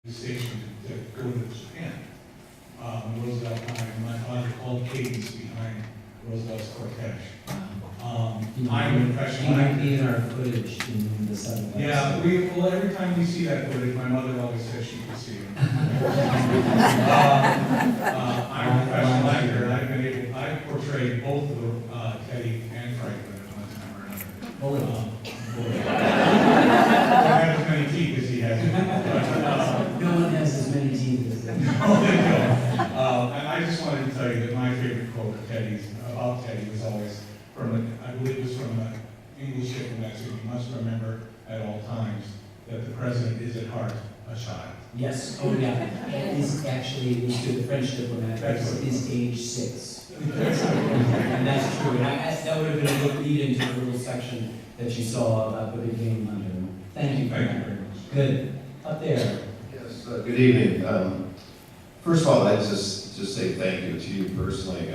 the station to go to Japan. Roosevelt time, my father called cadence behind Roosevelt's cortege. I'm a professional He might actor. be in our footage in the second episode. Yeah, well, every time we see that footage, my mother always says she could see it. I'm a professional actor, and I've portrayed both of the, Teddy and Franklin at one time or another. I don't have as many teeth as he has. No one has as many teeth as that. And I just wanted to tell you that my favorite quote of Teddy's, about Teddy, was always from, I believe it was from the English diplomat, so you must remember at all times that the president is at heart a child. Yes, oh yeah. It is actually, it was to the French diplomat, That's what it is age 6. And that's true. And that would have been a good lead into the little section that you saw about the big game under. Thank you for that very much. Good. Up there. Yes, good evening. First of all, I'd just say thank you to you personally.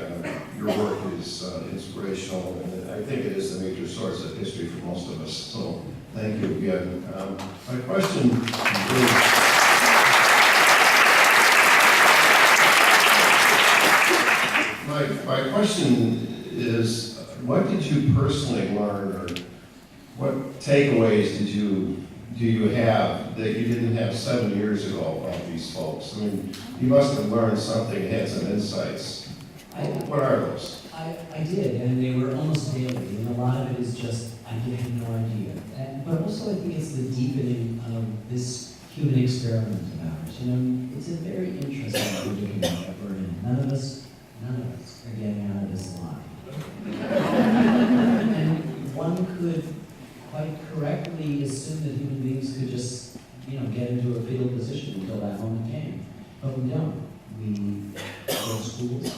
Your work is inspirational, and I think it is the major source of history for most of us. So thank you again. My question is, my question is, what did you personally learn, or what takeaways do you have that you didn't have 7 years ago about these folks? I mean, you must have learned something, had some insights. What are those? I did, and they were almost daily, and a lot of it is just, I had no idea. But also I think it's the deepening of this human experiment of ours. You know, it's a very interesting predicament that we're in. None of us are getting out of this line. And one could quite correctly assume that human beings could just, get into a fetal position until that moment came. But we don't. We go to schools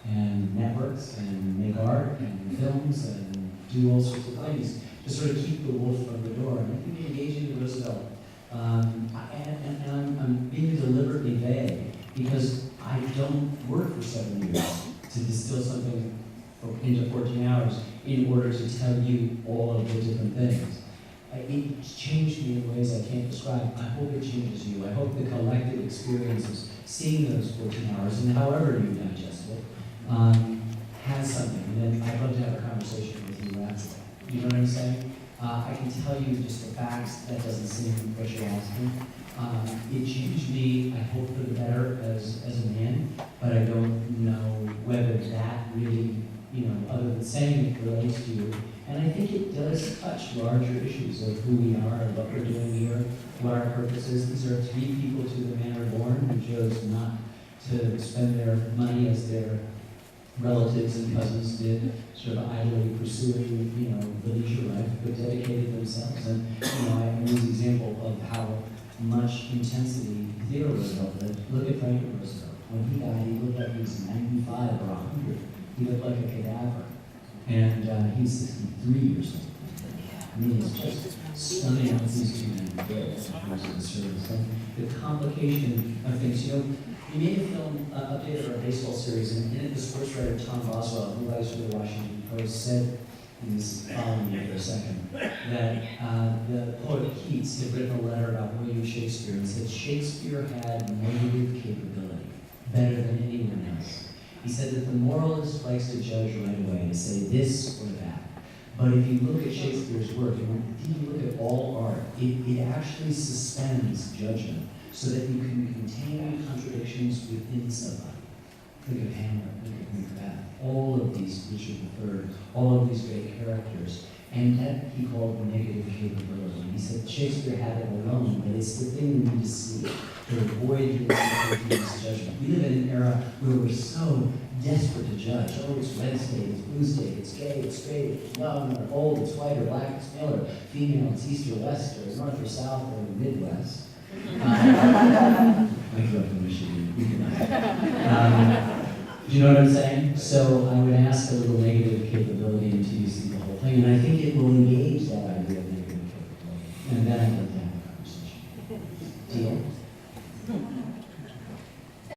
and networks and make art and films and do all sorts of things to sort of keep the wolf from the door. And I think engaging with Roosevelt, and I'm being deliberately vague because I don't work for 7 years to distill something into 14 hours in order to tell you all of the different things. It's changed me in ways I can't describe. I hope it changes you. I hope the collective experience of seeing those 14 hours, and however you digest it, has something. And then I'd love to have a conversation with you after that. You know what I'm saying? I can tell you just the facts. That doesn't seem what you're asking. It changed me, I hope, for the better as a man, but I don't know whether that really, other than saying it relates to you. And I think it does touch larger issues of who we are and what we're doing here, what our purpose is. These are 3 people to the manner born who chose not to spend their money as their relatives and cousins did, sort of idly pursuing, the leisure life, but dedicated themselves. And, I use the example of how much intensity Theodore Roosevelt lived. Look at Franklin Roosevelt. When he died, he looked like he was 95 or 100. He looked like a cadaver. And he's 63 years old. I mean, it's just stunning what these 2 men did in terms of the service. And the complication of things, we made a film, updated our baseball series, and in it the sports writer Tom Boswell, who writes for the Washington Post, said, and he's following me for a second, that the poet Keats had written a letter about William Shakespeare and said Shakespeare had negative capability, better than anyone else. He said that the moralist likes to judge right away, to say this or that. But if you look at Shakespeare's work, and if you look at all art, it actually suspends judgment so that you can contain contradictions within somebody. Think of Hamlet, think of Macbeth, all of these, Richard III, all of these great characters. And that he called negative capability. He said Shakespeare had it alone, but it's the thing we need to see to avoid this judgment. We live in an era where we're so desperate to judge. Oh, it's red state, it's blue state, it's gay, it's straight, it's young, or old, it's white, or black, it's male, or female, it's east or west, or north or south, or Midwest. I grew up in Michigan. We can do you know what I'm saying? So I would ask a little negative capability until you see the whole thing, and I think it will engage that idea of negative capability. And then I'd like to have a conversation. Deal?